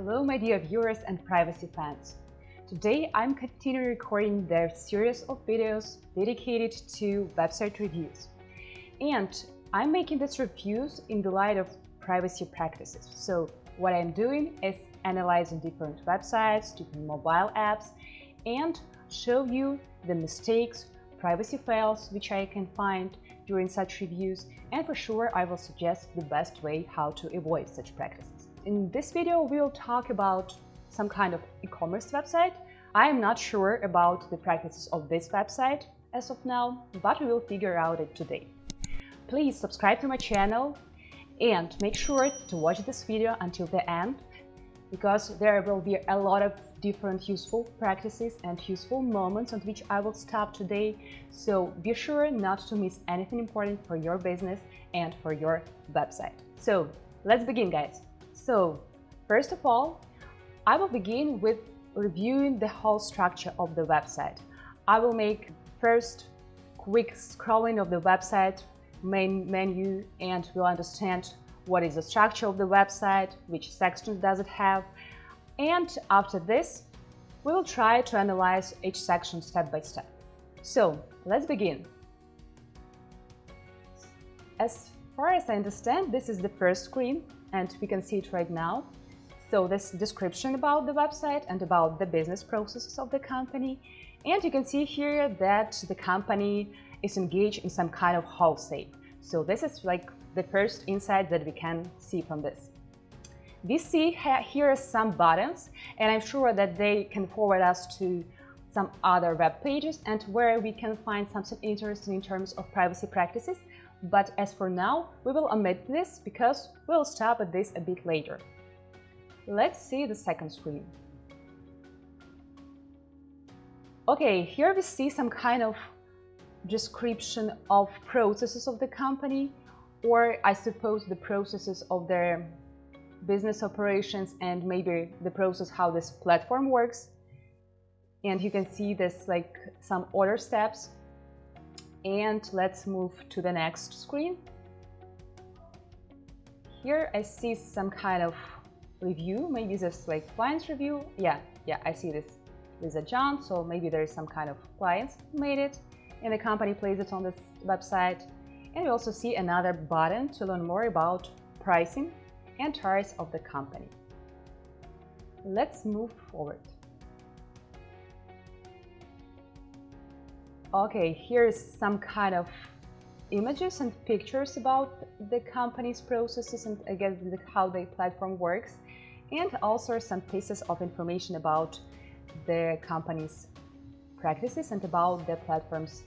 Hello my dear viewers and privacy fans. Today I'm continuing recording their series of videos dedicated to website reviews. And I'm making these reviews in the light of privacy practices. So what I'm doing is analyzing different websites, different mobile apps, and show you the mistakes, privacy fails which I can find during such reviews, and for sure I will suggest the best way how to avoid such practices. In this video we'll talk about some kind of e-commerce website. I am not sure about the practices of this website as of now, but we will figure out it today. Please subscribe to my channel and make sure to watch this video until the end, because there will be a lot of different useful practices and useful moments on which I will stop today. So be sure not to miss anything important for your business and for your website. So let's begin, guys. So first of all, I will begin with reviewing the whole structure of the website. I will make first quick scrolling of the website main menu, and we'll understand what is the structure of the website, which sections does it have, and after this we will try to analyze each section step by step. So let's begin. As far as I understand, this is the first screen and we can see it right now. So this description about the website and about the business processes of the company, and you can see here that the company is engaged in some kind of wholesale. So this is like the first insight that we can see from this. We see here some buttons, and I'm sure that they can forward us to some other web pages and where we can find something interesting in terms of privacy practices. But as for now, we will omit this because we'll stop at this a bit later. Let's see the second screen. Okay, here we see some kind of description of processes of the company, or I suppose the processes of their business operations and maybe the process how this platform works. And you can see this like some order steps. And let's move to the next screen. Here I see some kind of review, maybe this like client's review. Yeah, I see this is a John, so maybe there is some kind of clients who made it and the company plays it on this website. And we also see another button to learn more about pricing and tariffs of the company. Let's move forward. Okay, here's some kind of images and pictures about the company's processes and again how the platform works, and also some pieces of information about the company's practices and about the platform's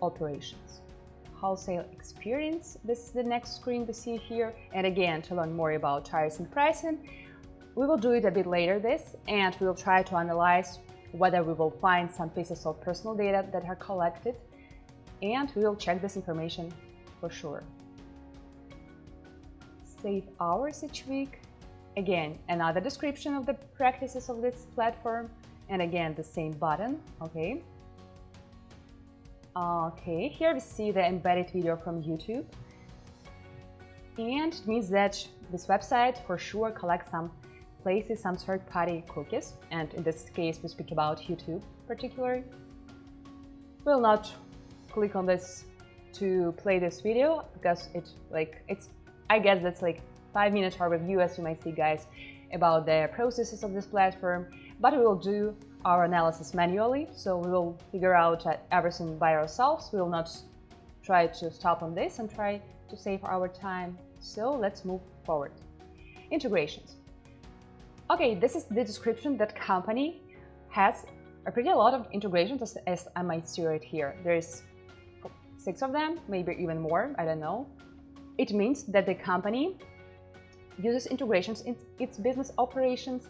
operations. Wholesale experience, this is the next screen we see here, and again to learn more about tariffs and pricing. We will do it a bit later this, and we will try to analyze whether we will find some pieces of personal data that are collected, and we will check this information for sure. Save hours each week, again another description of the practices of this platform, and again the same button. Okay, here we see the embedded video from YouTube, and it means that this website for sure collects some places, some third-party cookies, and in this case we speak about YouTube particularly. We'll not click on this to play this video because I guess that's like 5-minute review, as you might see, guys, about the processes of this platform, but we will do our analysis manually, so we will figure out everything by ourselves. We will not try to stop on this and try to save our time. So let's move forward. Integrations. Okay, this is the description that company has a pretty lot of integrations, as I might see right here. There's 6 of them, maybe even more, I don't know. It means that the company uses integrations in its business operations,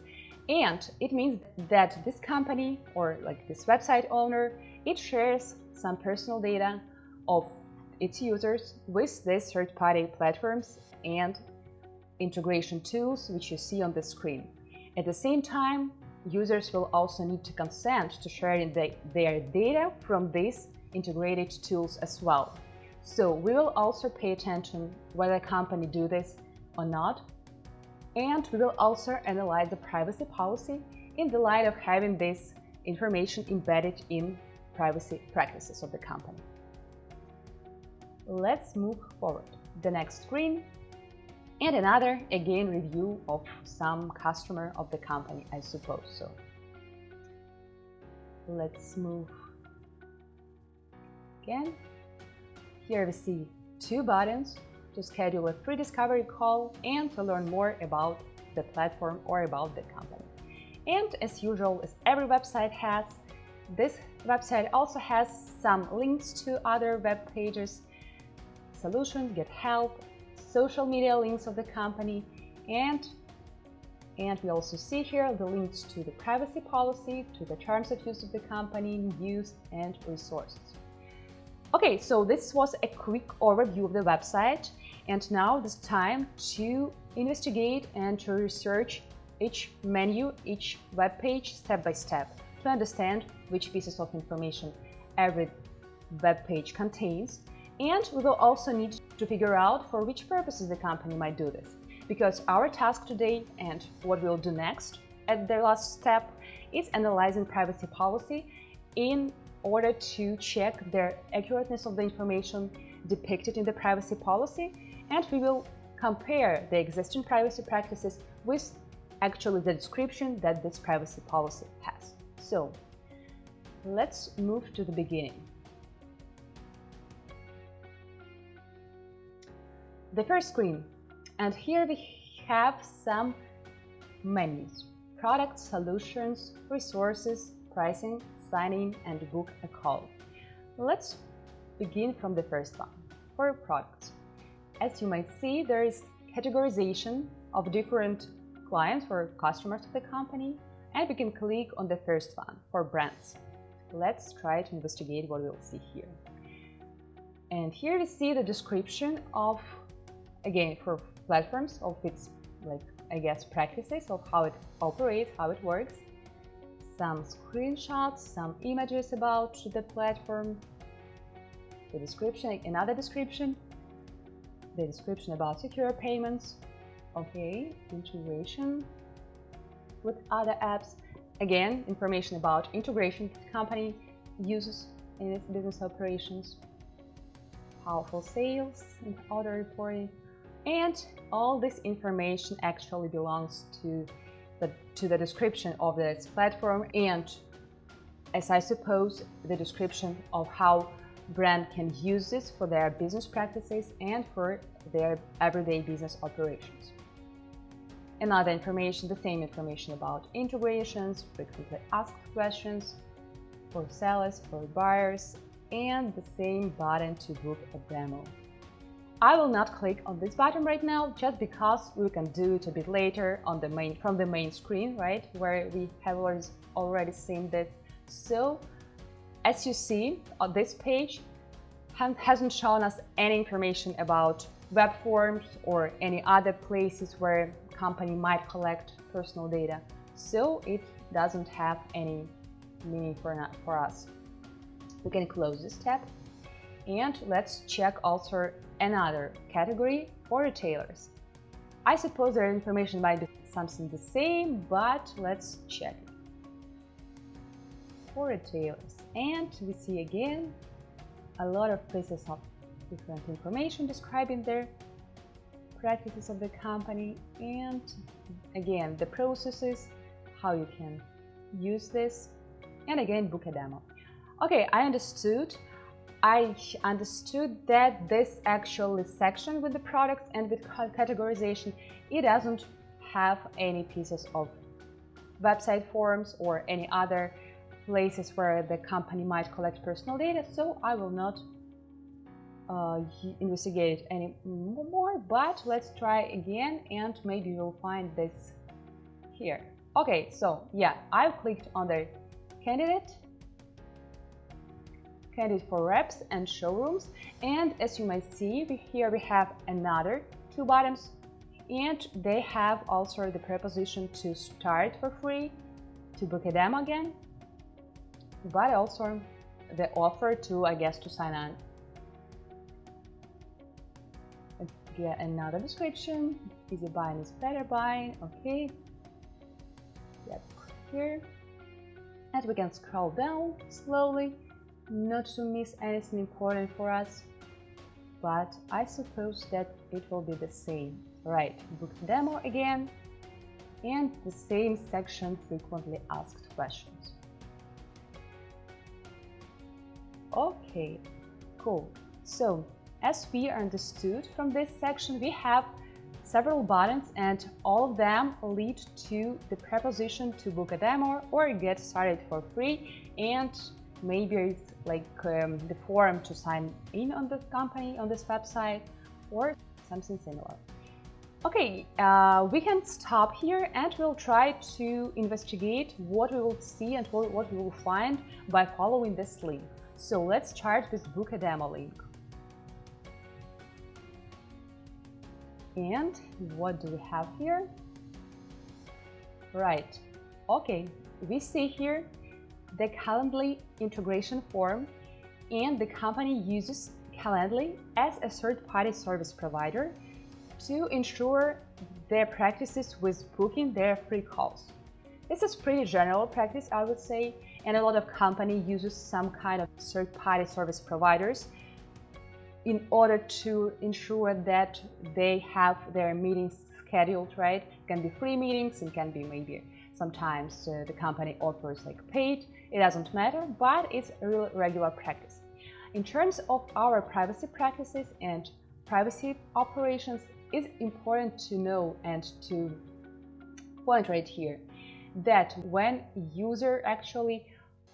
and it means that this company or like this website owner, it shares some personal data of its users with these third-party platforms and integration tools which you see on the screen. At the same time, users will also need to consent to sharing their data from these integrated tools as well. So we will also pay attention whether a company do this or not. And we will also analyze the privacy policy in the light of having this information embedded in privacy practices of the company. Let's move forward. The next screen, and another, again, review of some customer of the company, I suppose so. Let's move again. Here we see two buttons to schedule a free discovery call and to learn more about the platform or about the company. And as usual, as every website has, this website also has some links to other web pages, solution, get help, social media links of the company, and we also see here the links to the privacy policy, to the terms of use of the company, use and resources. Okay, so this was a quick overview of the website, and now it's time to investigate and to research each menu, each web page step by step to understand which pieces of information every web page contains. And we will also need to figure out for which purposes the company might do this, because our task today and what we'll do next at the last step is analyzing privacy policy in order to check the accurateness of the information depicted in the privacy policy, and we will compare the existing privacy practices with actually the description that this privacy policy has. So let's move to the beginning. The first screen, and here we have some menus: products, solutions, resources, pricing, signing, and book a call. Let's begin from the first one, for products. As you might see, there is categorization of different clients or customers of the company, and we can click on the first one for brands. Let's try to investigate what we'll see here. And here we see the description of, again, for platforms of its, practices of how it operates, how it works. Some screenshots, some images about the platform, the description, another description, the description about secure payments, okay, integration with other apps, again, information about integration the company uses in its business operations, powerful sales and other reporting. And all this information actually belongs to the description of this platform, and as I suppose, the description of how brand can use this for their business practices and for their everyday business operations. Another information, the same information about integrations, frequently asked questions for sellers, for buyers, and the same button to book a demo. I will not click on this button right now, just because we can do it a bit later on from the main screen, right, where we have already seen this. So, as you see, on this page hasn't shown us any information about web forms or any other places where company might collect personal data. So it doesn't have any meaning for us. We can close this tab, and let's check also another category for retailers. I suppose their information might be something the same, but let's check it. For retailers, and we see again a lot of pieces of different information describing their practices of the company, and again the processes, how you can use this, and again book a demo. Okay, I understood that this actually section with the products and with categorization, it doesn't have any pieces of website forms or any other places where the company might collect personal data, so I will not investigate it any more, but let's try again and maybe you'll find this here. Okay, so yeah, I've clicked on the candidate for reps and showrooms, and as you might see, here we have another two buttons, and they have also the preposition to start for free, to book a demo again, but also the offer to, I guess, to sign on. Get another description. Easy buying is better buying. Okay. Yep, here. And we can scroll down slowly, not to miss anything important for us. But I suppose that it will be the same. Right, book demo again. And the same section, frequently asked questions. Okay, cool. So, as we understood from this section, we have several buttons and all of them lead to the proposition to book a demo or get started for free, and maybe it's like the form to sign in on the company on this website or something similar. Okay, we can stop here and we'll try to investigate what we will see and what we will find by following this link. So let's start with book a demo link. And what do we have here? Right, okay, we see here the Calendly integration form, and the company uses Calendly as a third-party service provider to ensure their practices with booking their free calls. This is pretty general practice, I would say, and a lot of company uses some kind of third-party service providers in order to ensure that they have their meetings scheduled, right? It can be free meetings, it can be maybe sometimes the company offers like paid, it doesn't matter, but it's a real regular practice. In terms of our privacy practices and privacy operations, it's important to know and to point right here that when user actually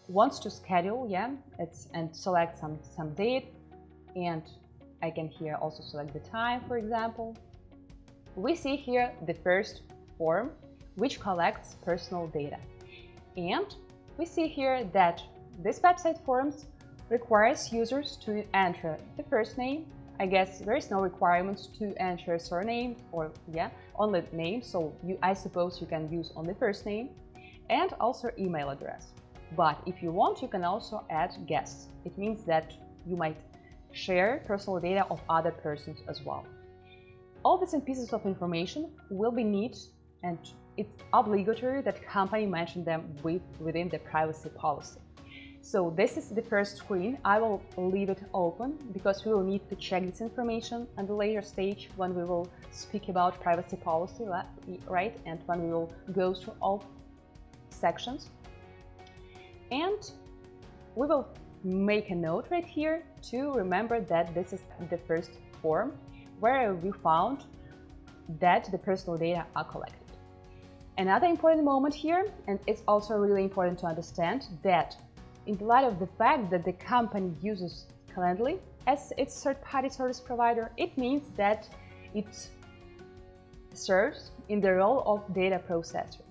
wants to schedule, and select some date, and I can here also select the time, for example. We see here the first form, which collects personal data. And we see here that this website forms requires users to enter the first name. I guess there is no requirements to enter surname or only name. So I suppose you can use only first name, and also email address. But if you want, you can also add guests. It means that you might share personal data of other persons as well. All bits and pieces of information will be neat, and it's obligatory that company mention them within the privacy policy. So this is the first screen. I will leave it open because we will need to check this information at the later stage when we will speak about privacy policy, right? And when we will go through all sections. And we will make a note right here to remember that this is the first form where we found that the personal data are collected. Another important moment here, and it's also really important to understand that in light of the fact that the company uses Calendly as its third-party service provider, it means that it serves in the role of data processor.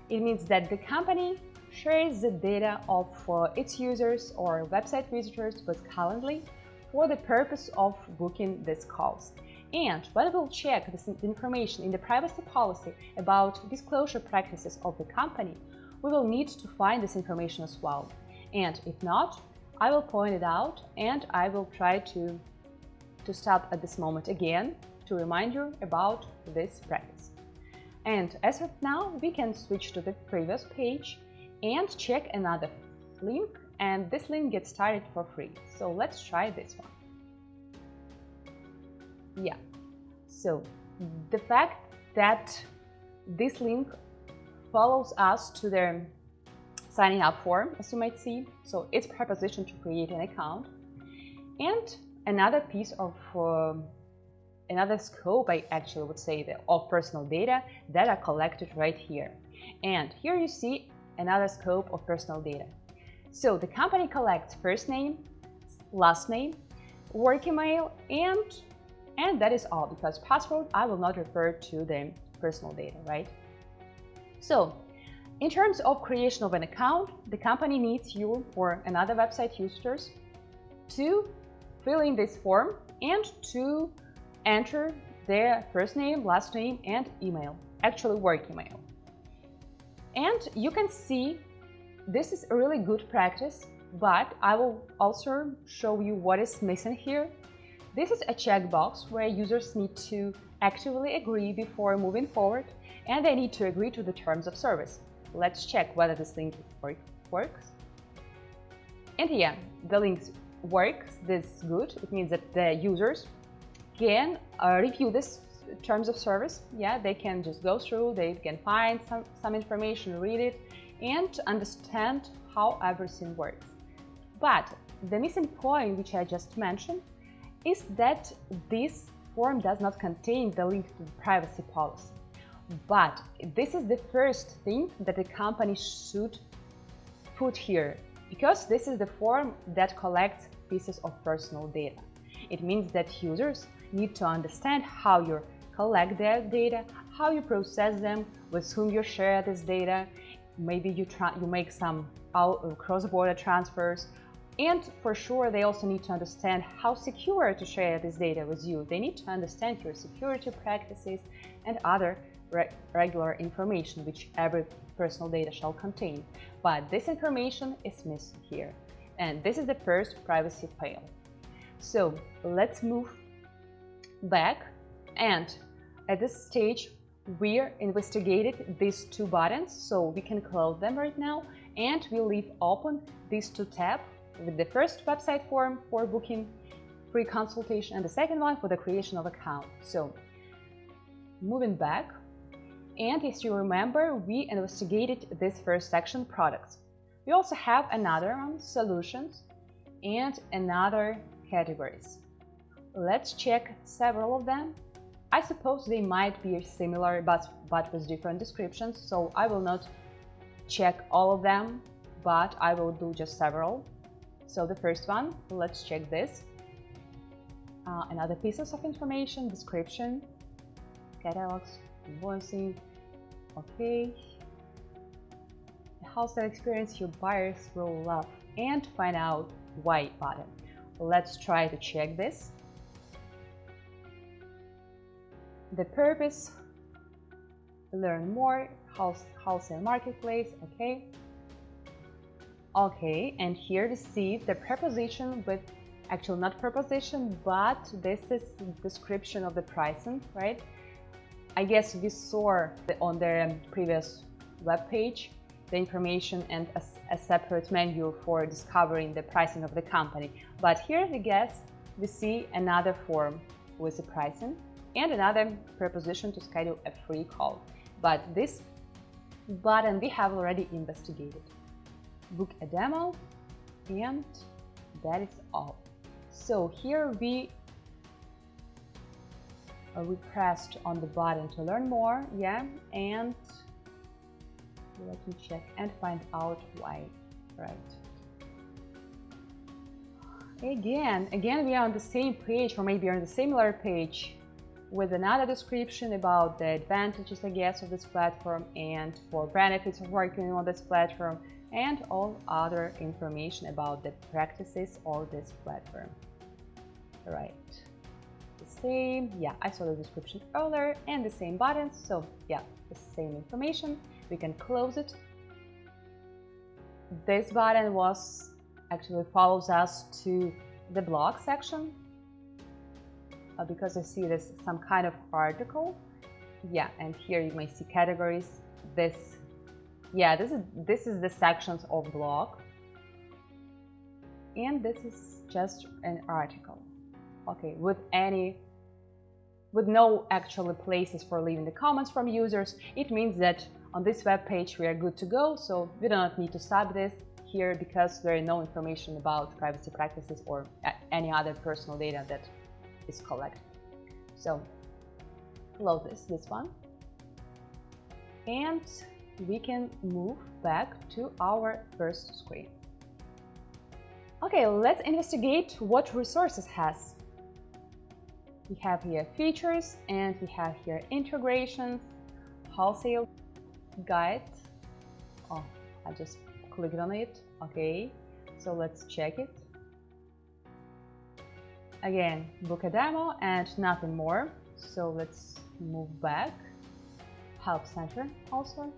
It means that the company shares the data of its users or website visitors with Calendly for the purpose of booking these calls. And when we'll check this information in the privacy policy about disclosure practices of the company, we will need to find this information as well. And if not, I will point it out, and I will try to stop at this moment again to remind you about this practice. And as of now, we can switch to the previous page and check another link, and this link gets started for free. So let's try this one. Yeah, so the fact that this link follows us to the signing up form, as you might see, so it's proposition to create an account, and another piece of another scope, I actually would say, of personal data that are collected right here. And here you see another scope of personal data. So the company collects first name, last name, work email, and that is all, because password I will not refer to the personal data, right? So in terms of creation of an account, the company needs you or another website users to fill in this form and to enter their first name, last name, and email, actually work email. And you can see this is a really good practice, but I will also show you what is missing here. This is a checkbox where users need to actively agree before moving forward, and they need to agree to the terms of service. Let's check whether this link works. And yeah, the link works. This is good. It means that the users can review this terms of service. Yeah, they can just go through, they can find some information, read it, and understand how everything works. But the missing point, which I just mentioned, is that this form does not contain the link to the privacy policy. But this is the first thing that the company should put here, because this is the form that collects pieces of personal data. It means that users need to understand how you collect their data, how you process them, with whom you share this data. Maybe you make some cross-border transfers. And for sure, they also need to understand how secure to share this data with you. They need to understand your security practices and other regular information which every personal data shall contain. But this information is missing here. And this is the first privacy fail. So let's move back. And at this stage, we investigated these two buttons, so we can close them right now. And we leave open these two tabs, with the first website form for booking free consultation and the second one for the creation of account. So moving back, and as you remember, we investigated this first section, products. We also have another one, solutions, and another, categories. Let's check several of them. I suppose they might be similar but with different descriptions, so I will not check all of them, but I will do just several. So the first one, let's check this. Another pieces of information, description, catalogs, invoicing. Okay. The wholesale experience your buyers will love, and find out why button. Let's try to check this. The purpose, learn more, wholesale marketplace. Okay. Okay, and here we see the preposition with, actually not preposition, but this is description of the pricing, right? I guess we saw on the previous web page the information and a separate menu for discovering the pricing of the company. But here we see another form with the pricing and another preposition to schedule a free call. But this button we have already investigated. Book a demo, and that is all. So here we pressed on the button to learn more, yeah, and let me check and find out why, right? Again, we are on the same page, or maybe on the similar page, with another description about the advantages, I guess, of this platform and for benefits of working on this platform, and all other information about the practices of this platform. Right. The same, yeah, I saw the description earlier, and the same buttons, so yeah, the same information. We can close it. This button actually follows us to the blog section, because I see this some kind of article. Yeah, and here you may see categories. This is the sections of blog, and this is just an article. Okay, with no actual places for leaving the comments from users. It means that on this web page we are good to go, so we do not need to sub this here because there is no information about privacy practices or any other personal data that is collected. So close this one, and we can move back to our first screen. Okay, let's investigate what resources has. We have here features, and we have here integrations, wholesale guide. Oh, I just clicked on it. Okay, so let's check it. Again, book a demo and nothing more. So let's move back. Help Center also.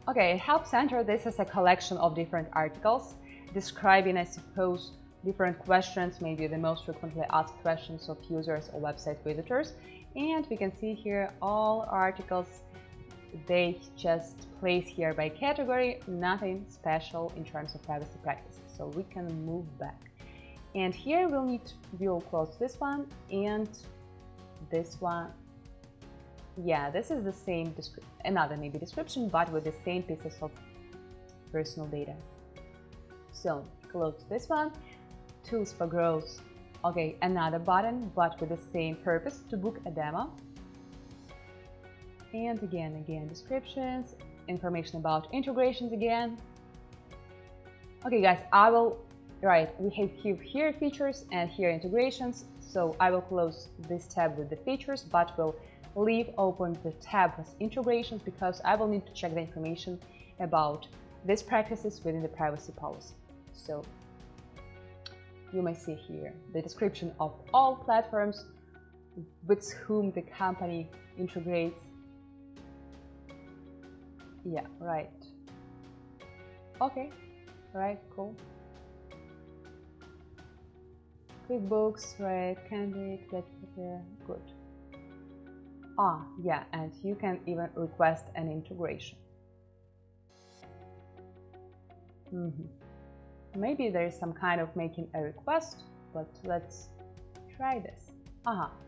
Okay, Help Center, this is a collection of different articles describing, I suppose, different questions, maybe the most frequently asked questions of users or website visitors. And we can see here all articles, they just place here by category, nothing special in terms of privacy practices. So we can move back. And here we'll close this one and this one. Yeah, this is the same another maybe description, but with the same pieces of personal data. So close this one. Tools for growth. Okay, another button, but with the same purpose, to book a demo. And again, descriptions, information about integrations again. Okay guys, we have here features and here integrations. So I will close this tab with the features, but will leave open the tab with integrations because I will need to check the information about these practices within the privacy policy. So you may see here the description of all platforms with whom the company integrates. Yeah, right. Okay, right, cool. QuickBooks, right, Candidate, good. Yeah, and you can even request an integration. Maybe there is some kind of making a request, but let's try this.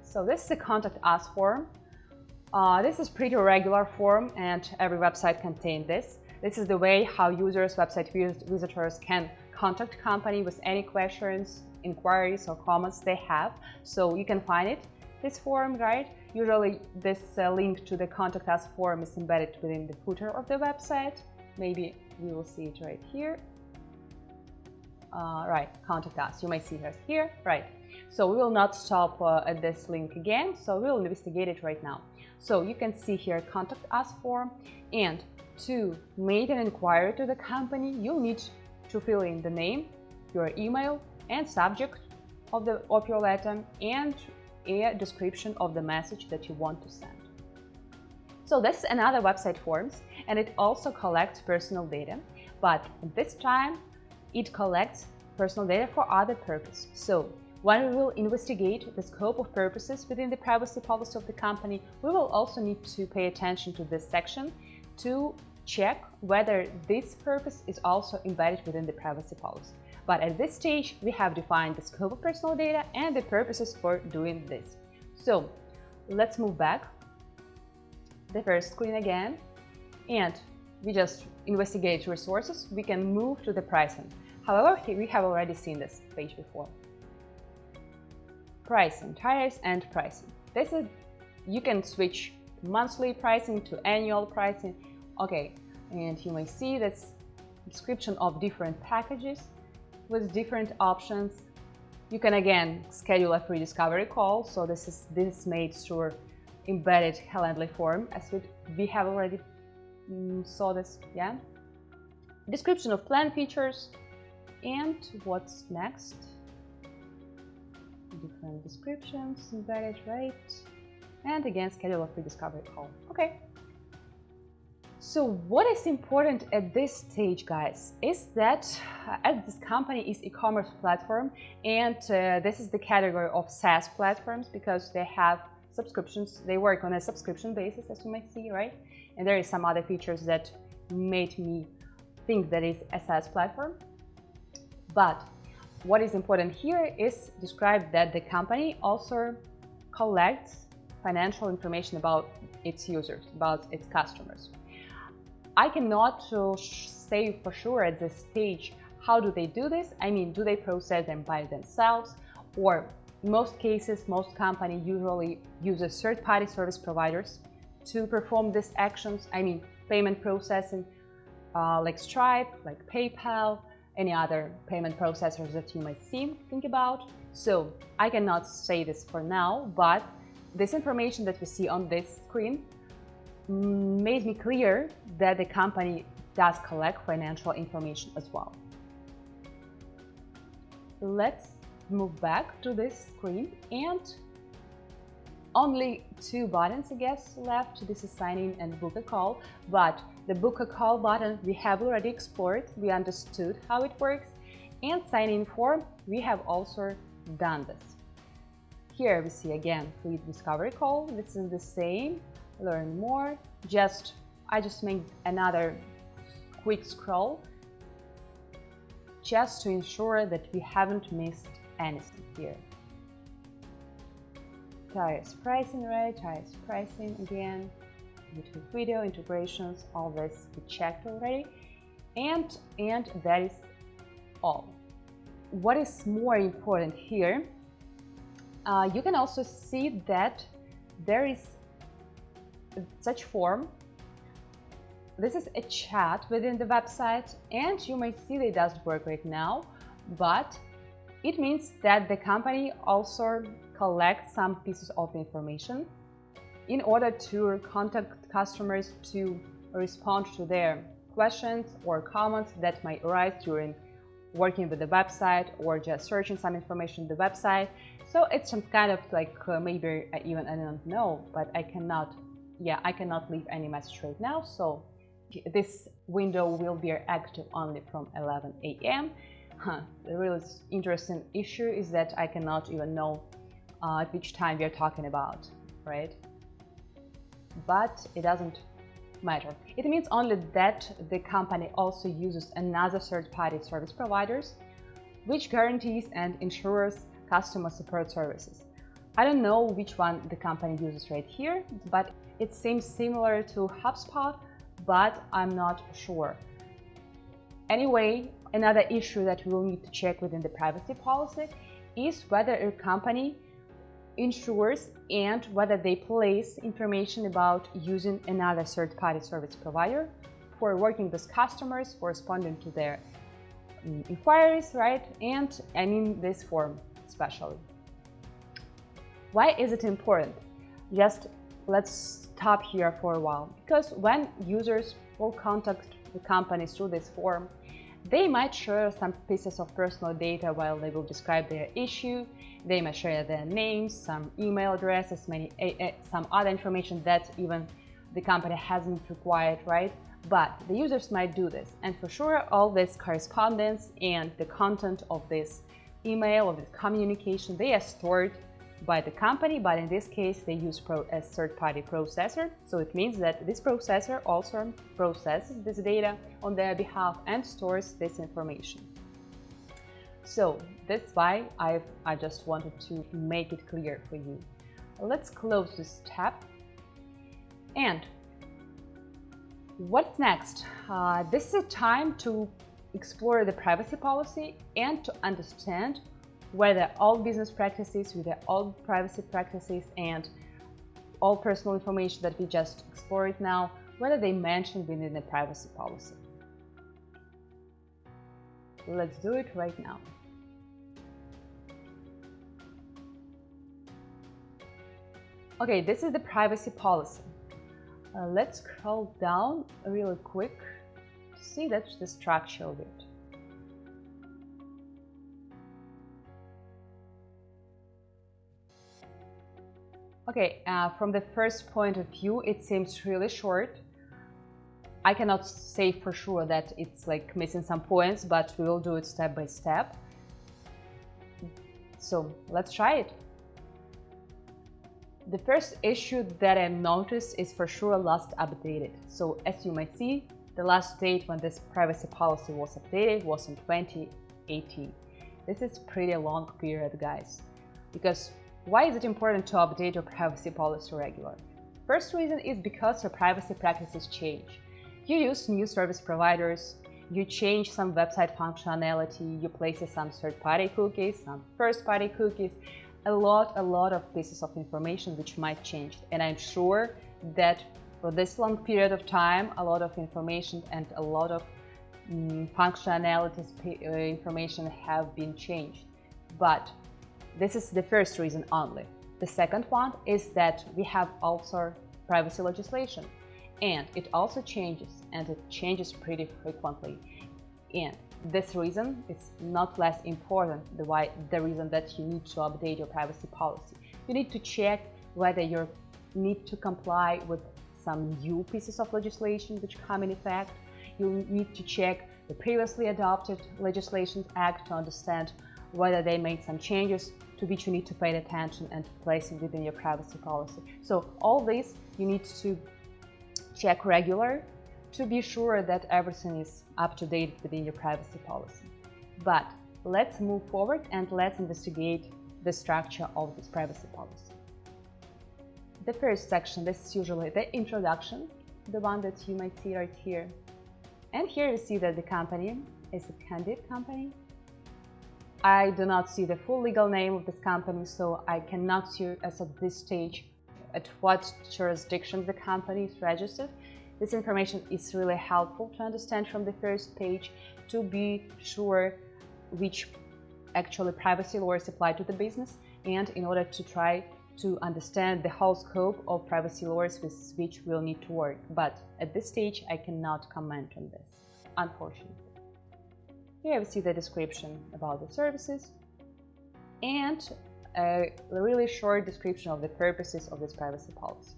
So this is the contact us form. This is pretty regular form and every website contains this. This is the way how users, website visitors can contact company with any questions, inquiries or comments they have. So you can find it, this form, right? Usually this link to the contact us form is embedded within the footer of the website. Maybe we will see it right here. Right, contact us, you may see it here, right. So we will not stop at this link again, so we will investigate it right now. So you can see here contact us form, and to make an inquiry to the company, you'll need to fill in the name, your email and subject of your letter, and a description of the message that you want to send. So this is another website forms, and it also collects personal data, but this time it collects personal data for other purpose. So when we will investigate the scope of purposes within the privacy policy of the company, we will also need to pay attention to this section to check whether this purpose is also embedded within the privacy policy. But at this stage, we have defined the scope of personal data and the purposes for doing this. So let's move back the first screen again, and we just investigate resources. We can move to the pricing. However, we have already seen this page before. Pricing, tires and pricing. This is, you can switch monthly pricing to annual pricing. Okay, and you may see this description of different packages with different options. You can again schedule a free discovery call. So this is made through embedded Calendly form, as we have already saw this. Yeah. Description of plan features, and what's next? Different descriptions embedded, right? And again, schedule a free discovery call. Okay. So what is important at this stage, guys, is that as this company is e-commerce platform, and this is the category of SaaS platforms because they have subscriptions, they work on a subscription basis, as you may see, right? And there is some other features that made me think that it's a SaaS platform. But what is important here is describe that the company also collects financial information about its users, about its customers. I cannot say for sure at this stage how do they do this. I mean, do they process them by themselves, or in most cases, most companies usually use third-party service providers to perform these actions. I mean, payment processing like Stripe, like PayPal, any other payment processors that you might think about. So I cannot say this for now, but this information that we see on this screen made me clear that the company does collect financial information as well. Let's move back to this screen, and only two buttons, I guess, left. This is sign in and book a call, but the book a call button we have already explored, we understood how it works, and sign in form we have also done this. Here we see again free discovery call. This is the same, learn more. I just made another quick scroll just to ensure that we haven't missed anything here. Tires pricing, right? Tires pricing again. YouTube video integrations, all this we checked already, and that is all. What is more important here, you can also see that there is such form. This is a chat within the website, and you may see that it doesn't work right now, but it means that the company also collects some pieces of information in order to contact customers to respond to their questions or comments that might arise during working with the website or just searching some information on the website. So it's some kind of like maybe even I don't know, but I cannot leave any message right now. So this window will be active only from 11 a.m. The really interesting issue is that I cannot even know at which time we are talking about, right? But it doesn't matter. It means only that the company also uses another third-party service providers, which guarantees and ensures customer support services. I don't know which one the company uses right here, but it seems similar to HubSpot, but I'm not sure. Anyway, another issue that we will need to check within the privacy policy is whether a company ensures and whether they place information about using another third-party service provider for working with customers, for responding to their inquiries, right? And in this form especially. Why is it important? Just let's stop here for a while, because when users will contact the companies through this form, they might share some pieces of personal data while they will describe their issue. They might share their names, some email addresses, some other information that even the company hasn't required, right? But the users might do this, and for sure all this correspondence and the content of this email, of this communication, they are stored by the company, but in this case they use a third-party processor. So it means that this processor also processes this data on their behalf and stores this information. So that's why I just wanted to make it clear for you. Let's close this tab. And what's next? This is a time to explore the privacy policy and to understand whether all business practices, whether all privacy practices and all personal information that we just explored now, whether they mentioned within the privacy policy. Let's do it right now. Okay, this is the privacy policy. Let's scroll down really quick to see that's the structure of it. Okay, from the first point of view, it seems really short. I cannot say for sure that it's like missing some points, but we will do it step by step. So let's try it. The first issue that I noticed is for sure last updated. So as you might see, the last date when this privacy policy was updated was in 2018. This is pretty long period, guys, because why is it important to update your privacy policy regularly? First reason is because your privacy practices change. You use new service providers, you change some website functionality, you place some third-party cookies, some first-party cookies, a lot of pieces of information which might change. And I'm sure that for this long period of time, a lot of information and a lot of functionalities, information have been changed. But this is the first reason only. The second one is that we have also privacy legislation, and it also changes, and it changes pretty frequently. And this reason is not less important, the reason that you need to update your privacy policy. You need to check whether you need to comply with some new pieces of legislation which come in effect. You need to check the previously adopted legislation act to understand whether they made some changes to which you need to pay attention and place it within your privacy policy. So all this you need to check regular to be sure that everything is up to date within your privacy policy. But let's move forward and let's investigate the structure of this privacy policy. The first section, this is usually the introduction, the one that you might see right here. And here you see that the company is a candid company. I do not see the full legal name of this company, so I cannot see as of this stage at what jurisdiction the company is registered. This information is really helpful to understand from the first page to be sure which actually privacy laws apply to the business, and in order to try to understand the whole scope of privacy laws with which we'll need to work. But at this stage, I cannot comment on this, unfortunately. Here we see the description about the services and a really short description of the purposes of this privacy policy.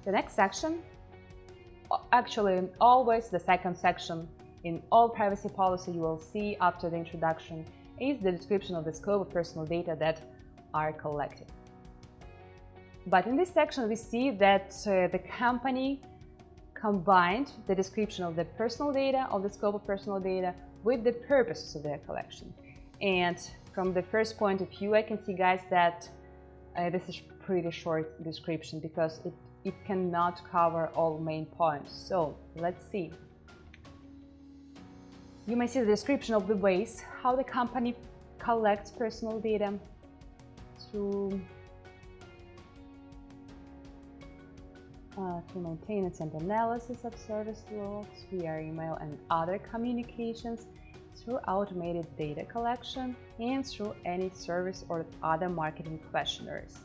The next section, actually always the second section in all privacy policy you will see after the introduction, is the description of the scope of personal data that are collected. But in this section we see that the company combined the description of the personal data, of the scope of personal data, with the purposes of their collection. And from the first point of view, I can see, guys, that this is pretty short description because it cannot cover all main points. So let's see. You may see the description of the ways how the company collects personal data through maintenance and analysis of service logs via email and other communications, through automated data collection, and through any service or other marketing questionnaires.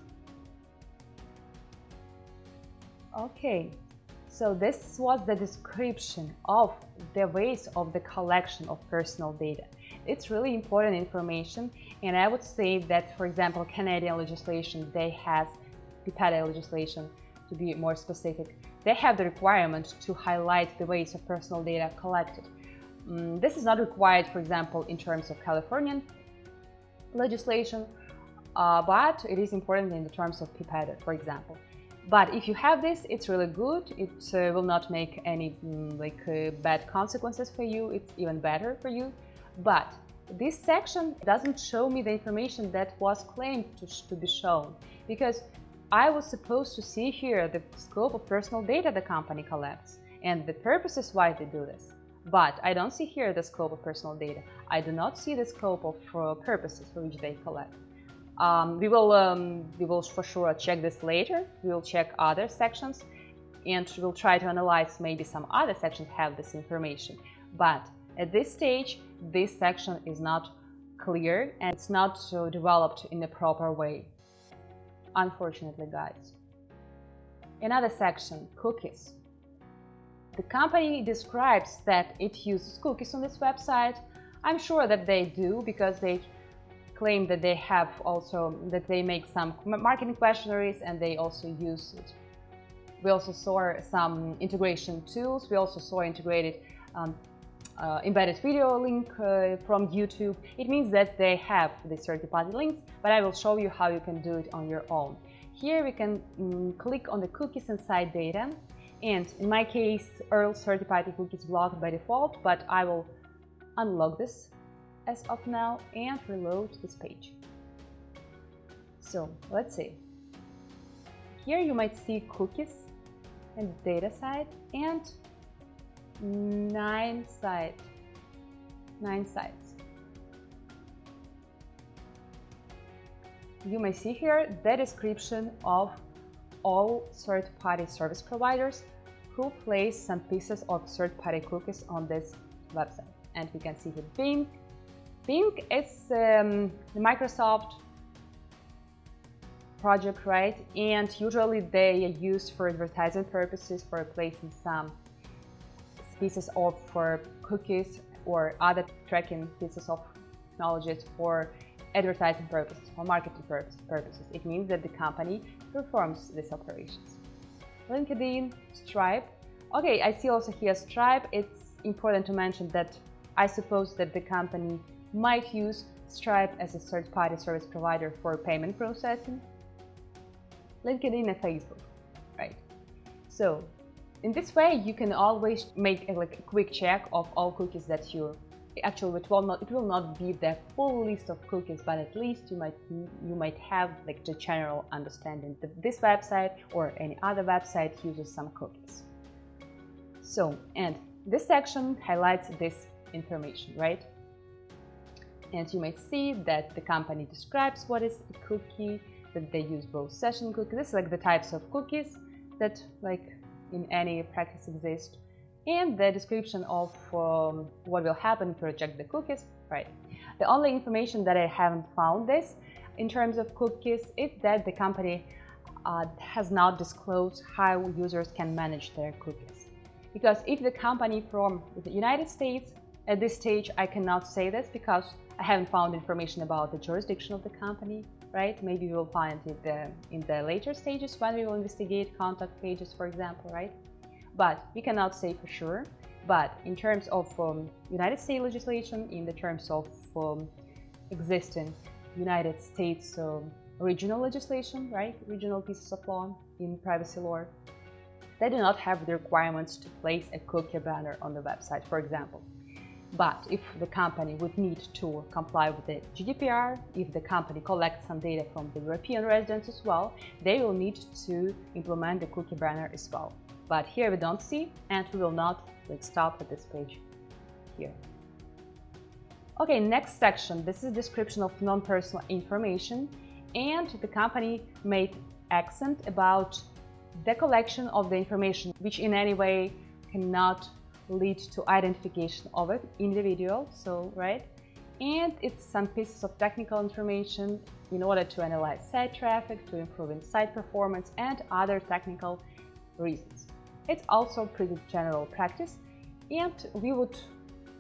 Okay, so this was the description of the ways of the collection of personal data. It's really important information, and I would say that, for example, Canadian legislation, they have PIPEDA legislation, to be more specific, they have the requirement to highlight the ways of personal data collected. This is not required, for example, in terms of Californian legislation, but it is important in the terms of PIPEDA, for example. But if you have this, it's really good. It will not make any bad consequences for you. It's even better for you. But this section doesn't show me the information that was claimed to be shown, because I was supposed to see here the scope of personal data the company collects and the purposes why they do this. But I don't see here the scope of personal data. I do not see the scope of purposes for which they collect. We will for sure check this later. We will check other sections and we'll try to analyze maybe some other sections have this information. But at this stage, this section is not clear and it's not so developed in a proper way, unfortunately, guys. Another section, cookies. The company describes that it uses cookies on this website. I'm sure that they do, because they claim that they have also, that they make some marketing questionnaires and they also use it. We also saw some integration tools. We also saw integrated embedded video link from YouTube. It means that they have the third-party links, but I will show you how you can do it on your own. Here we can click on the cookies inside data, and in my case, Earl third-party cookies blocked by default, but I will unlock this as of now and reload this page. So let's see. Here you might see cookies and data side and 9 sites. You may see here the description of all third-party service providers who place some pieces of third-party cookies on this website. And we can see here Bing. Bing is the Microsoft project, right? And usually they are used for advertising purposes, for placing some pieces of cookies or other tracking pieces of technologies for advertising purposes, for marketing purposes. It means that the company performs these operations. LinkedIn, Stripe. Okay, I see also here Stripe. It's important to mention that I suppose that the company might use Stripe as a third-party service provider for payment processing, LinkedIn and Facebook, right? So in this way, you can always make a quick check of all cookies that you actually it will not be the full list of cookies, but at least you might have like the general understanding that this website or any other website uses some cookies. So, and this section highlights this information, right? And you may see that the company describes what is a cookie, that they use both session cookies. This is like the types of cookies that like in any practice exist, and the description of what will happen if you reject the cookies, right? The only information that I haven't found this in terms of cookies is that the company has not disclosed how users can manage their cookies. Because if the company from the United States, at this stage I cannot say this because I haven't found information about the jurisdiction of the company, right? Maybe we will find it in the later stages when we will investigate contact pages, for example, right? But we cannot say for sure. But in terms of United States legislation, in the terms of existing United States regional legislation, right? Regional pieces of law in privacy law, they do not have the requirements to place a cookie banner on the website, for example. But if the company would need to comply with the GDPR, if the company collects some data from the European residents as well, they will need to implement the cookie banner as well. But here we don't see, and we will not stop at this page here. Okay, next section. This is description of non-personal information, and the company made accent about the collection of the information, which in any way cannot lead to identification of an individual, so right? And it's some pieces of technical information in order to analyze site traffic, to improve site performance, and other technical reasons. It's also pretty general practice, and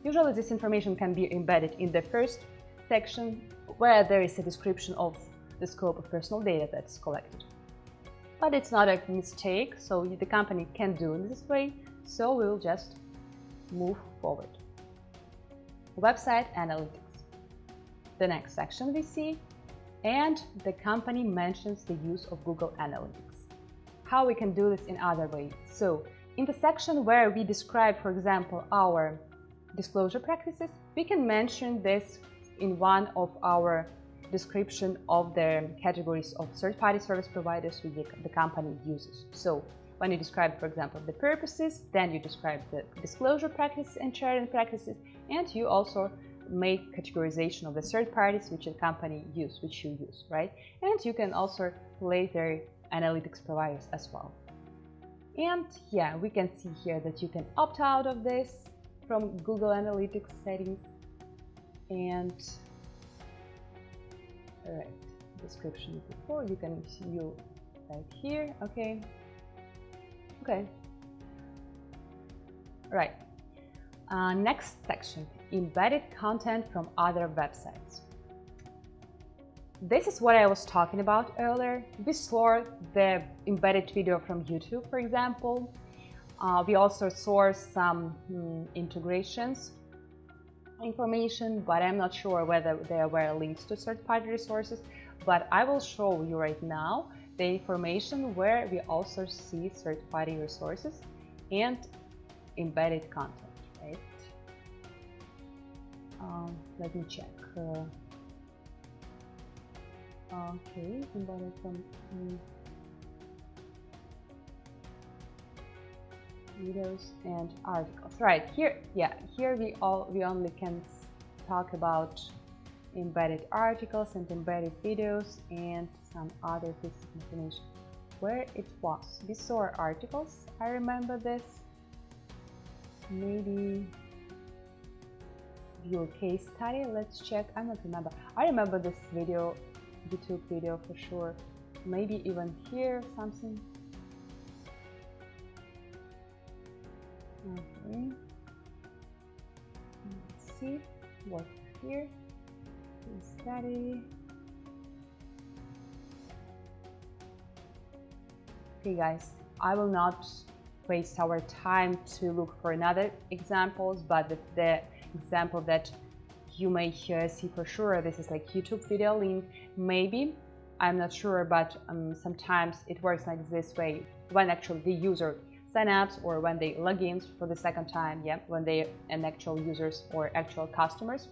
usually this information can be embedded in the first section where there is a description of the scope of personal data that's collected. But it's not a mistake, so the company can do it this way, so we'll just move forward. Website analytics. The next section we see, and the company mentions the use of Google Analytics. How we can do this in other ways. So in the section where we describe, for example, our disclosure practices, we can mention this in one of our description of the categories of third-party service providers which the company uses. So when you describe, for example, the purposes, then you describe the disclosure practices and sharing practices, and you also make categorization of the third parties which the company which you use, right? And you can also place their analytics providers as well. And yeah, we can see here that you can opt out of this from Google Analytics settings. And all right, description before you can see right here. Okay. Right. Next section, embedded content from other websites. This is what I was talking about earlier. We saw the embedded video from YouTube, for example. We also source some integrations information, but I'm not sure whether there were links to third-party resources. But I will show you right now the information where we also see third-party resources and embedded content, right? Let me check. Okay, embedded from videos and articles. Right here, yeah, here we only can talk about embedded articles and embedded videos and some other pieces of information. Where it was, we saw articles. I remember this. Maybe view case study. Let's check. I don't remember. I remember this video, YouTube video for sure. Maybe even here something. Okay. Let's see what here. Study. Okay, guys, I will not waste our time to look for another examples, but the example that you may see for sure this is like YouTube video link. Maybe, I'm not sure, but sometimes it works like this way when actually the user sign ups or when they log in for the second time, when they an actual users or actual customers.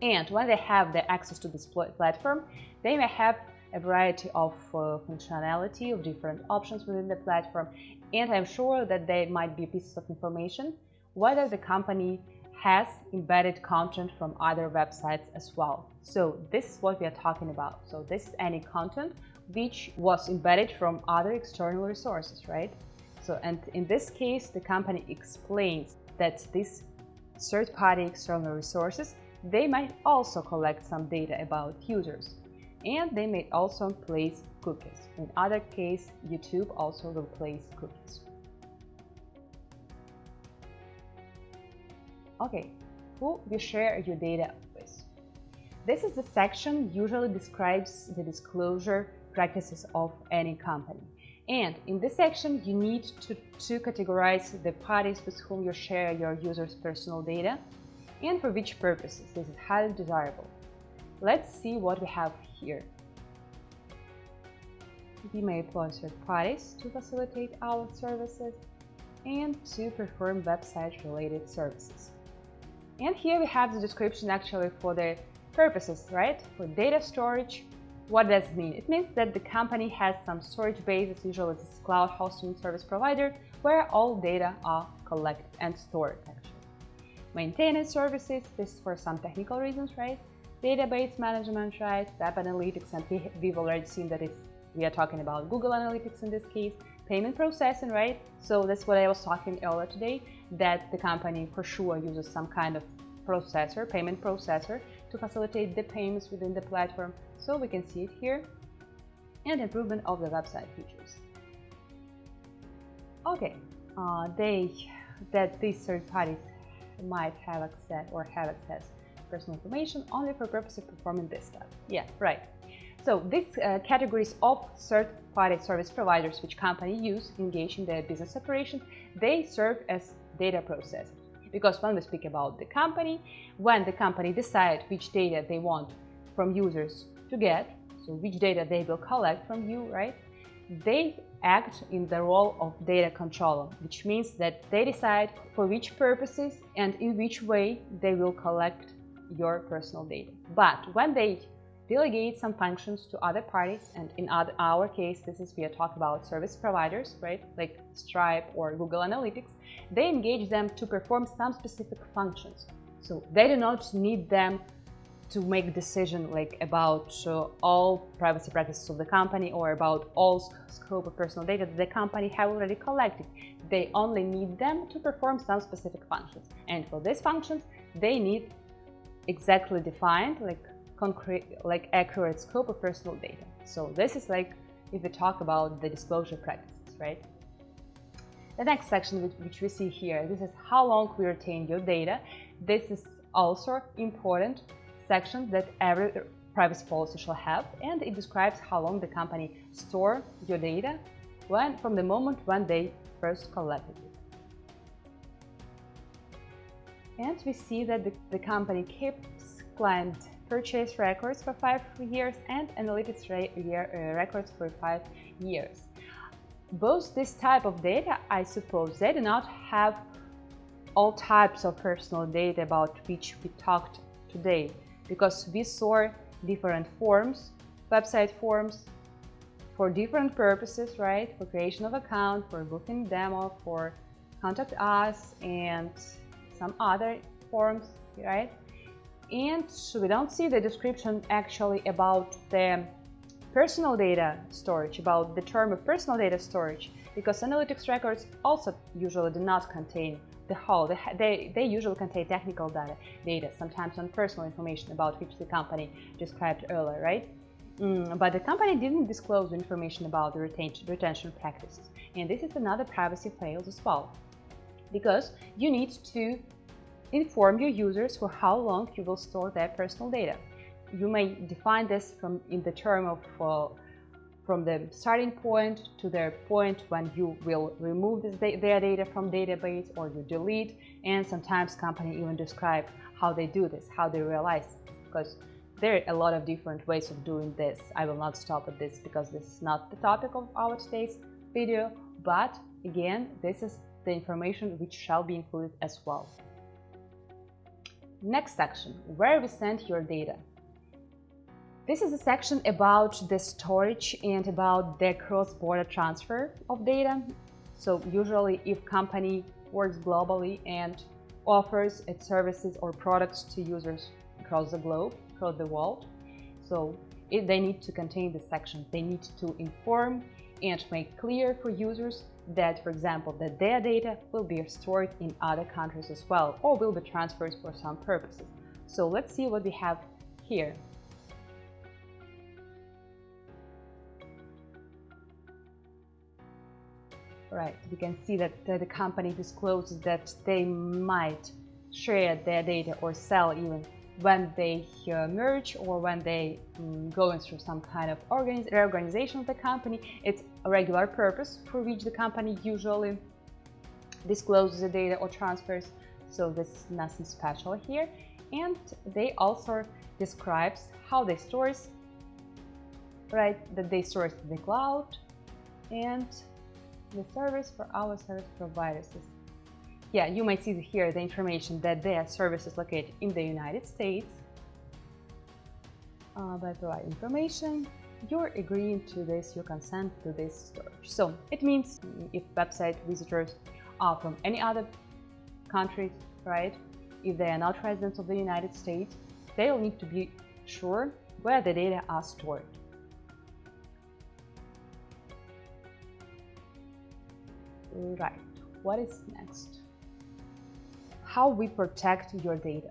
And when they have the access to this platform, they may have a variety of functionality of different options within the platform. And I'm sure that there might be pieces of information whether the company has embedded content from other websites as well. So this is what we are talking about. So this is any content which was embedded from other external resources, right? So, and in this case, the company explains that these third-party external resources, they might also collect some data about users, and they may also place cookies. In other case, YouTube also will place cookies. Okay, who you share your data with? This is the section usually describes the disclosure practices of any company. And in this section, you need to categorize the parties with whom you share your users' personal data and for which purposes. This is highly desirable. Let's see what we have here. We may employ third parties to facilitate our services and to perform website-related services. And here we have the description actually for the purposes, right? For data storage. What does it mean? It means that the company has some storage bases, usually it's a cloud hosting service provider, where all data are collected and stored actually. Maintenance services, this is for some technical reasons, right? Database management, right? Web analytics, and we've already seen that we are talking about Google Analytics in this case. Payment processing, right? So that's what I was talking earlier today, that the company for sure uses some kind of processor, payment processor, to facilitate the payments within the platform. So we can see it here. And improvement of the website features. Okay, that these third parties might have access personal information only for purpose of performing this stuff. Yeah, right. So these categories of third-party service providers which company use engage in their business operations, they serve as data processors. Because when we speak about the company, when the company decides which data they want from users to get, so which data they will collect from you, right? They act in the role of data controller, which means that they decide for which purposes and in which way they will collect your personal data. But when they delegate some functions to other parties, and in our case, we are talking about service providers, right? Like Stripe or Google Analytics, they engage them to perform some specific functions. So they do not need them to make decision like about all privacy practices of the company or about all scope of personal data that the company have already collected. They only need them to perform some specific functions. And for these functions, they need exactly defined, like concrete, like accurate scope of personal data. So this is like if we talk about the disclosure practices, right? The next section which we see here, this is how long we retain your data. This is also important section that every privacy policy shall have, and it describes how long the company store your data from the moment when they first collected it. And we see that the company keeps client purchase records for 5 years and analytics records for 5 years. Both this type of data, I suppose, they do not have all types of personal data about which we talked today, because we store different forms, website forms, for different purposes, right? For creation of account, for booking demo, for contact us, and some other forms, right? And we don't see the description actually about the personal data storage, about the term of personal data storage, because analytics records also usually do not contain the whole. They usually contain technical data, sometimes on personal information about which the company described earlier, right? But the company didn't disclose information about the retention practices. And this is another privacy fail as well, because you need to inform your users for how long you will store their personal data. You may define this in the term of from the starting point to the point when you will remove their data from database or you delete, and sometimes company even describe how they do this, how they realize, because there are a lot of different ways of doing this. I will not stop at this because this is not the topic of our today's video, but again, this is the information which shall be included as well. Next section, where we send your data. This is a section about the storage and about the cross-border transfer of data. So usually if company works globally and offers its services or products to users across the globe, across the world, so they need to contain this section. They need to inform and make clear for users that, for example, that their data will be stored in other countries as well, or will be transferred for some purposes. So let's see what we have here. Right, we can see that the company discloses that they might share their data or sell even when they merge or when they go through some kind of reorganization of the company. It's a regular purpose for which the company usually discloses the data or transfers, so this is nothing special here. And they also describes how they store it, right, that they store it in the cloud and the service for our service providers. Yeah, you might see here the information that their service is located in the United States. By providing information, you're agreeing to this, you consent to this storage. So it means if website visitors are from any other country, right, if they are not residents of the United States, they'll need to be sure where the data are stored. Right, what is next? How we protect your data.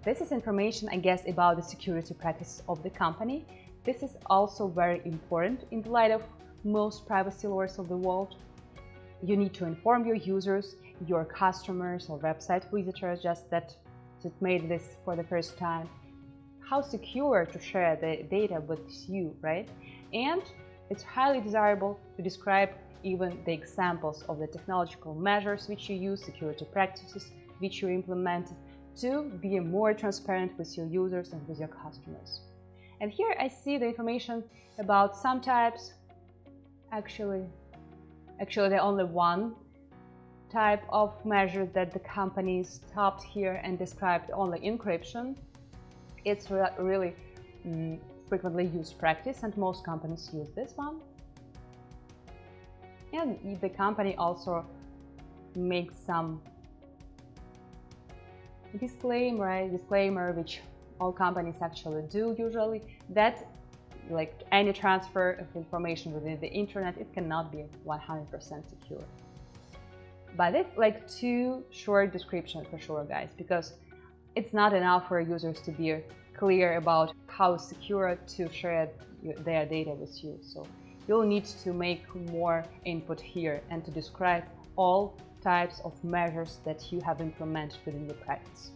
This is information, I guess, about the security practices of the company. This is also very important in the light of most privacy laws of the world. You need to inform your users, your customers or website visitors just that made this for the first time, how secure to share the data with you, right? And it's highly desirable to describe even the examples of the technological measures which you use, security practices which you implement to be more transparent with your users and with your customers. And here I see the information about some types. Actually the only one type of measure that the company stopped here and described only encryption. It's really frequently used practice and most companies use this one. And the company also makes some disclaimer, which all companies actually do usually, that like any transfer of information within the internet, it cannot be 100% secure. But it's like too short description for sure, guys, because it's not enough for users to be clear about how secure to share their data with you. So you'll need to make more input here and to describe all types of measures that you have implemented within your practice.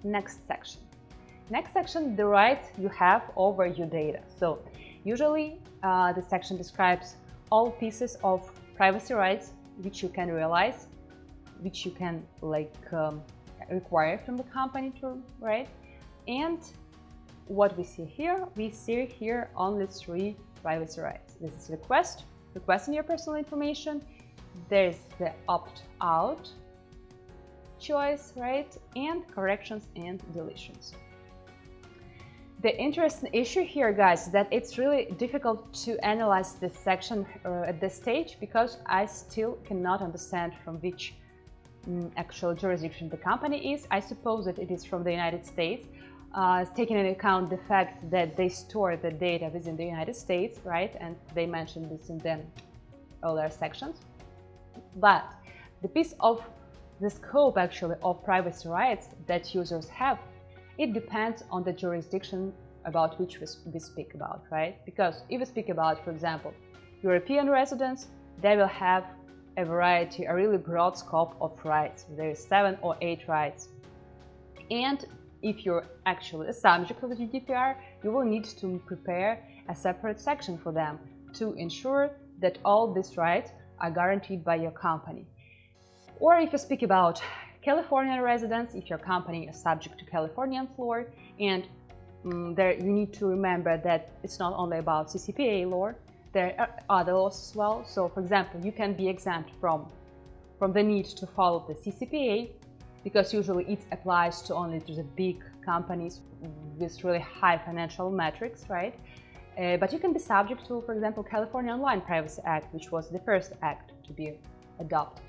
Next section, the rights you have over your data. So usually the section describes all pieces of privacy rights which you can realize, which you can require from the company to, right? And what we see here only 3 privacy rights. This is requesting your personal information. There's the opt-out choice, right? And corrections and deletions. The interesting issue here, guys, is that it's really difficult to analyze this section at this stage because I still cannot understand from which actual jurisdiction the company is. I suppose that it is from the United States. Taking into account the fact that they store the data within the United States, right? And they mentioned this in the earlier sections. But the piece of the scope actually of privacy rights that users have, it depends on the jurisdiction about which we speak about, right? Because if we speak about, for example, European residents, they will have a really broad scope of rights. There is 7 or 8 rights. And if you're actually a subject of the GDPR, you will need to prepare a separate section for them to ensure that all these rights are guaranteed by your company. Or if you speak about Californian residents, if your company is subject to Californian law, and there you need to remember that it's not only about CCPA law, there are other laws as well. So for example, you can be exempt from the need to follow the CCPA, because usually it applies to only to the big companies with really high financial metrics, right? But you can be subject to, for example, California Online Privacy Act, which was the first act to be adopted.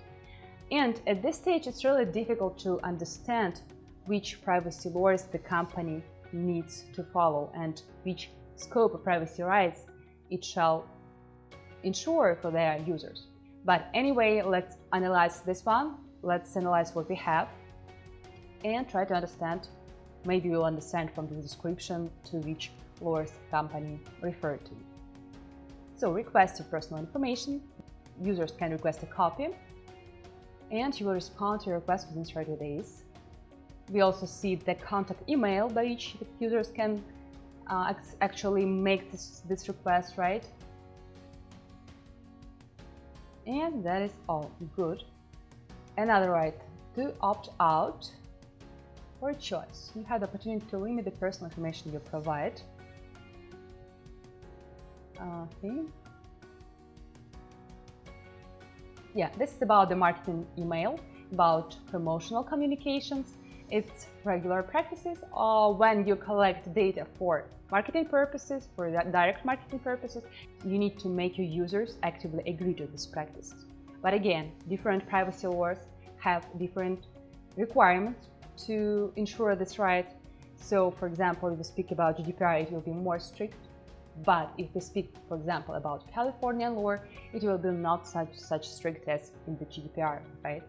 And at this stage, it's really difficult to understand which privacy laws the company needs to follow and which scope of privacy rights it shall ensure for their users. But anyway, let's analyze this one. Let's analyze what we have and try to understand. Maybe you'll understand from the description to which laws the company referred to. So, request of personal information. Users can request a copy, and you will respond to your request within 30 days. We also see the contact email by which users can actually make this request, right? And that is all good. Another right to opt out or choice. You have the opportunity to limit the personal information you provide. Okay. Yeah, this is about the marketing email, about promotional communications. It's regular practices, or when you collect data for marketing purposes, for direct marketing purposes, you need to make your users actively agree to these practices. But again, different privacy laws have different requirements to ensure this right. So, for example, if we speak about GDPR, it will be more strict. But if we speak, for example, about Californian law, it will be not such strict as in the GDPR, right?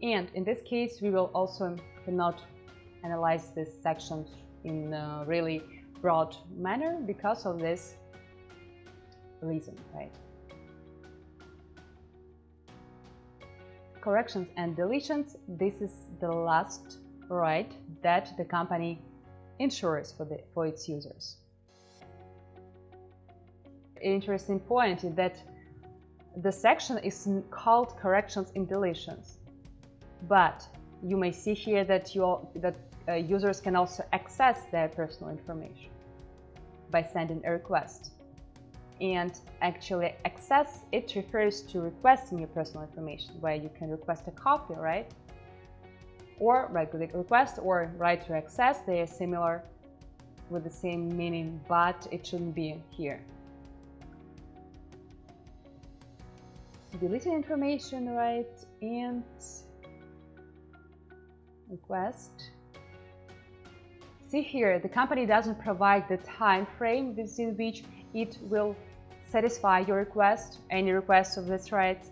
And in this case, we will also cannot analyze this section in a really broad manner because of this reason, right? Corrections and deletions. This is the last right that the company ensures for its users. An interesting point is that the section is called corrections and deletions, but you may see here that users can also access their personal information by sending a request. And actually, access, it refers to requesting your personal information, where you can request a copy, right? Or right-click request or right to access. They are similar with the same meaning, but it shouldn't be here. Deleting information, right, and request. See here, the company doesn't provide the time frame within which it will satisfy your request, any request of this right,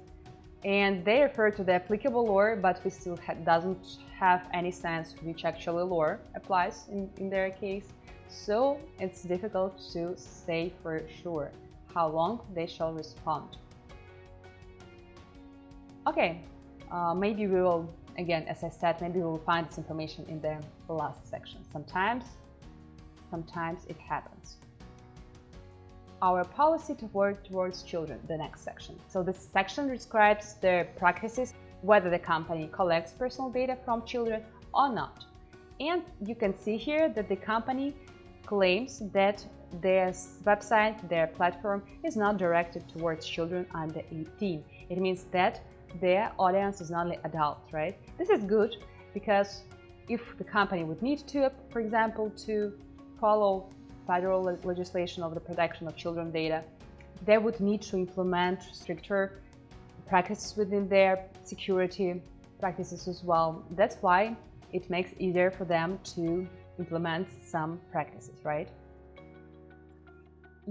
and they refer to the applicable law, but we still doesn't have any sense which actually law applies in their case. So it's difficult to say for sure how long they shall respond. Okay, maybe we will, again, as I said, maybe we will find this information in the last section. Sometimes it happens. Our policy to work towards children, the next section. So this section describes the practices, whether the company collects personal data from children or not. And you can see here that the company claims that their website, their platform is not directed towards children under 18. It means that their audience is only adults, right? This is good because if the company would need to, for example, to follow federal legislation of the protection of children data, they would need to implement stricter practices within their security practices as well. That's why it makes it easier for them to implement some practices, right?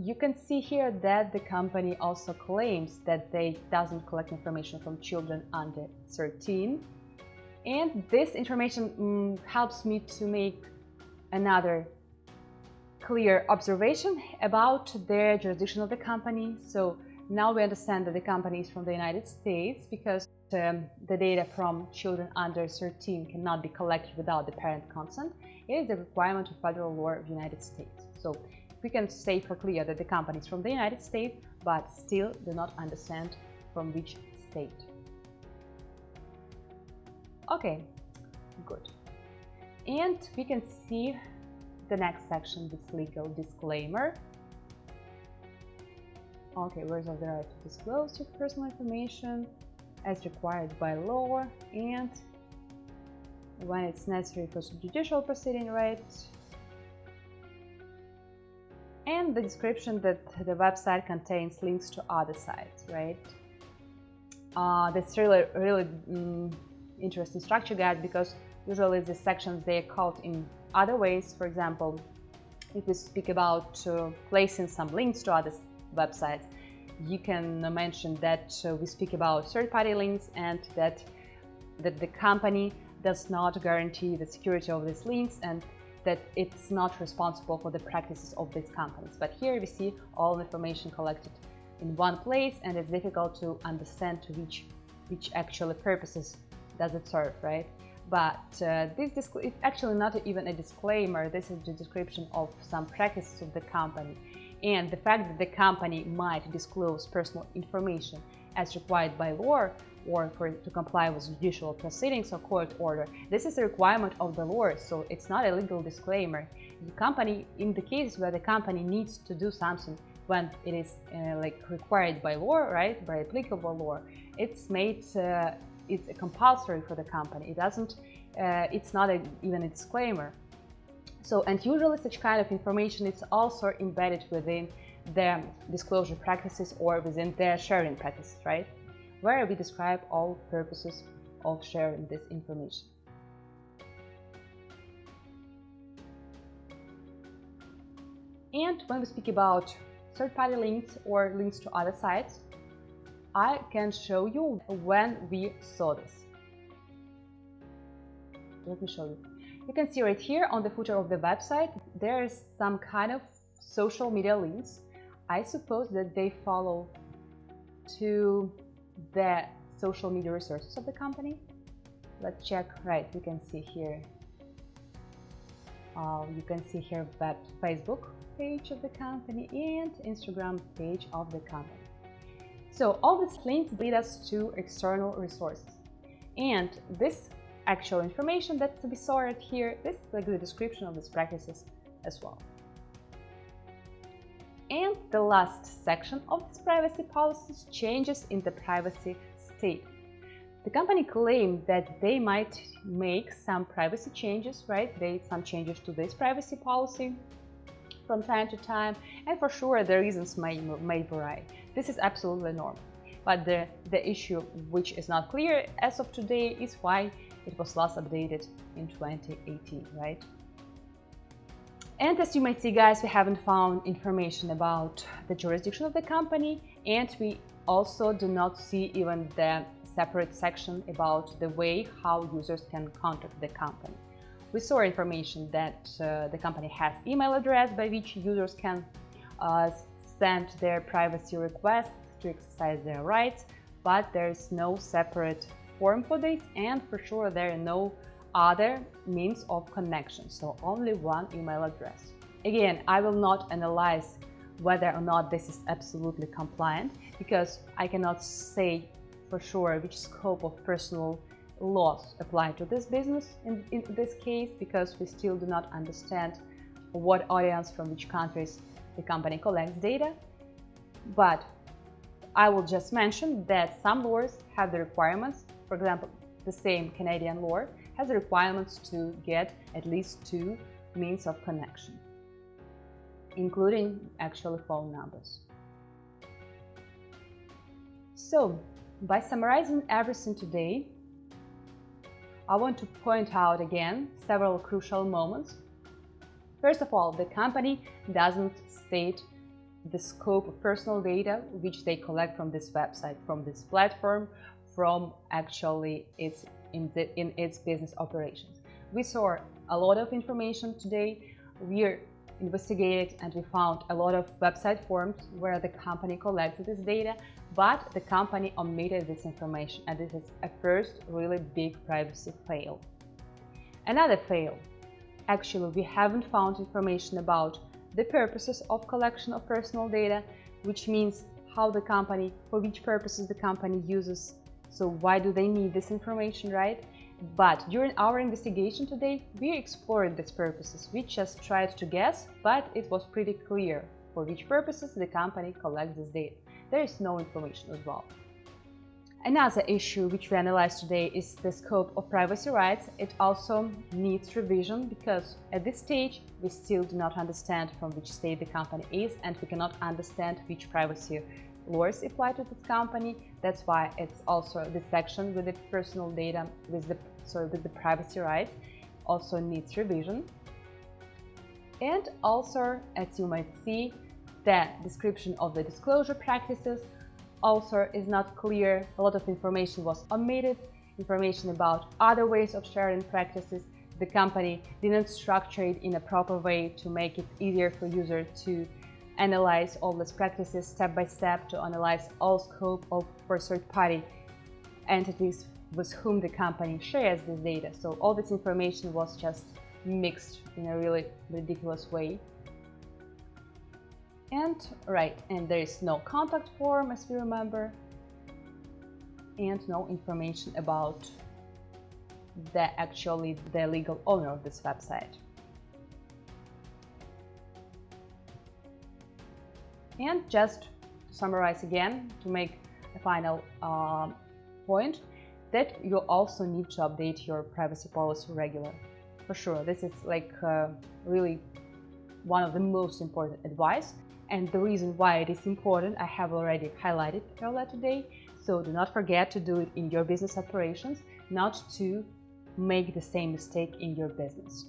You can see here that the company also claims that they doesn't collect information from children under 13. And this information helps me to make another clear observation about the jurisdiction of the company. So now we understand that the company is from the United States because the data from children under 13 cannot be collected without the parent consent. It is the requirement of federal law of the United States. So we can say for clear that the company is from the United States, but still do not understand from which state. Okay, Good. And we can see the next section, this legal disclaimer. Okay, reserve the right to disclose your personal information as required by law and when it's necessary for judicial proceeding, right? And the description that the website contains links to other sites, right? That's really interesting structure guide, because usually the sections, they are called in other ways. For example, if we speak about placing some links to other websites, you can mention that we speak about third-party links and that the company does not guarantee the security of these links and that it's not responsible for the practices of these companies. But here we see all information collected in one place, and it's difficult to understand to which actually purposes does it serve, right? But it's actually not even a disclaimer. This is the description of some practices of the company. And the fact that the company might disclose personal information as required by law or to comply with judicial proceedings or court order, this is a requirement of the law, so it's not a legal disclaimer. The company, in the case where the company needs to do something when it is like required by law, right, by applicable law, it's made it's compulsory for the company. It doesn't. It's not even a disclaimer. So, and usually such kind of information is also embedded within their disclosure practices or within their sharing practices, right? Where we describe all purposes of sharing this information. And when we speak about third-party links or links to other sites, I can show you when we saw this. Let me show you. You can see right here on the footer of the website, there is some kind of social media links. I suppose that they follow to the social media resources of the company. Let's check. Right, you can see here. You can see here that Facebook page of the company and Instagram page of the company. So all these links lead us to external resources, and this actual information that we saw right here, this is like the description of these practices as well. And the last section of this privacy policies, changes in the privacy state. The company claimed that they might make some privacy changes, right? Some changes to this privacy policy from time to time, and for sure the reasons may vary. This is absolutely normal. But the issue which is not clear as of today is why it was last updated in 2018, right? And as you might see, guys, we haven't found information about the jurisdiction of the company, and we also do not see even the separate section about the way how users can contact the company. We saw information that the company has email address by which users can send their privacy requests to exercise their rights, but there's no separate form for this, and for sure there are no other means of connection, so only one email address. Again, I will not analyze whether or not this is absolutely compliant, because I cannot say for sure which scope of personal laws apply to this business in this case, because we still do not understand what audience from which countries the company collects data. But I will just mention that some laws have the requirements. For example, the same Canadian law has the requirements to get at least 2 means of connection, including actually phone numbers. So, by summarizing everything today, I want to point out again several crucial moments. First of all, the company doesn't state the scope of personal data which they collect from this website, from this platform, from actually in its business operations. We saw a lot of information today. We investigated and we found a lot of website forms where the company collected this data, but the company omitted this information, and this is a first really big privacy fail. Another fail, actually we haven't found information about the purposes of collection of personal data, which means how the company, for which purposes the company uses. So why do they need this information, right? But during our investigation today, we explored these purposes. We just tried to guess, but it was pretty clear for which purposes the company collects this data. There is no information as well. Another issue which we analyzed today is the scope of privacy rights. It also needs revision because at this stage we still do not understand from which state the company is, and we cannot understand which privacy laws apply to this company. That's why it's also this section with the personal data, with the privacy rights, also needs revision. And also, as you might see, the description of the disclosure practices also is not clear. A lot of information was omitted, information about other ways of sharing practices. The company didn't structure it in a proper way to make it easier for users to analyze all these practices step by step, to analyze all scope for third-party entities with whom the company shares this data. So all this information was just mixed in a really ridiculous way. And there is no contact form, as we remember, and no information about the legal owner of this website. And just to summarize again, to make a final point, that you also need to update your privacy policy regularly. For sure, this is really one of the most important advice. And the reason why it is important, I have already highlighted earlier today. So do not forget to do it in your business operations, not to make the same mistake in your business.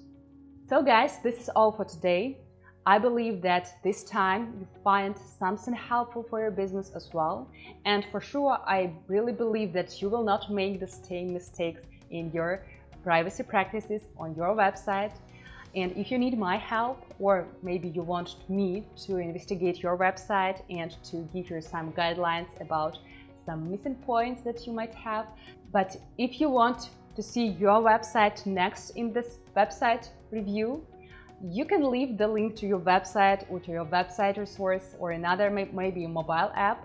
So guys, this is all for today. I believe that this time you find something helpful for your business as well. And for sure, I really believe that you will not make the same mistakes in your privacy practices on your website. And if you need my help, or maybe you want me to investigate your website and to give you some guidelines about some missing points that you might have. But if you want to see your website next in this website review, you can leave the link to your website or to your website resource or another, maybe a mobile app,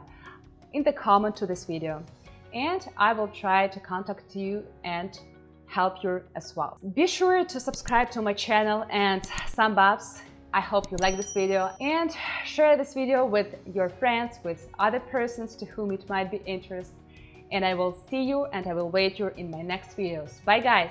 in the comment to this video. And I will try to contact you and help you as well. Be sure to subscribe to my channel and thumb ups. I hope you like this video, and share this video with your friends, with other persons to whom it might be interest. And I will see you and I will wait you in my next videos. Bye guys!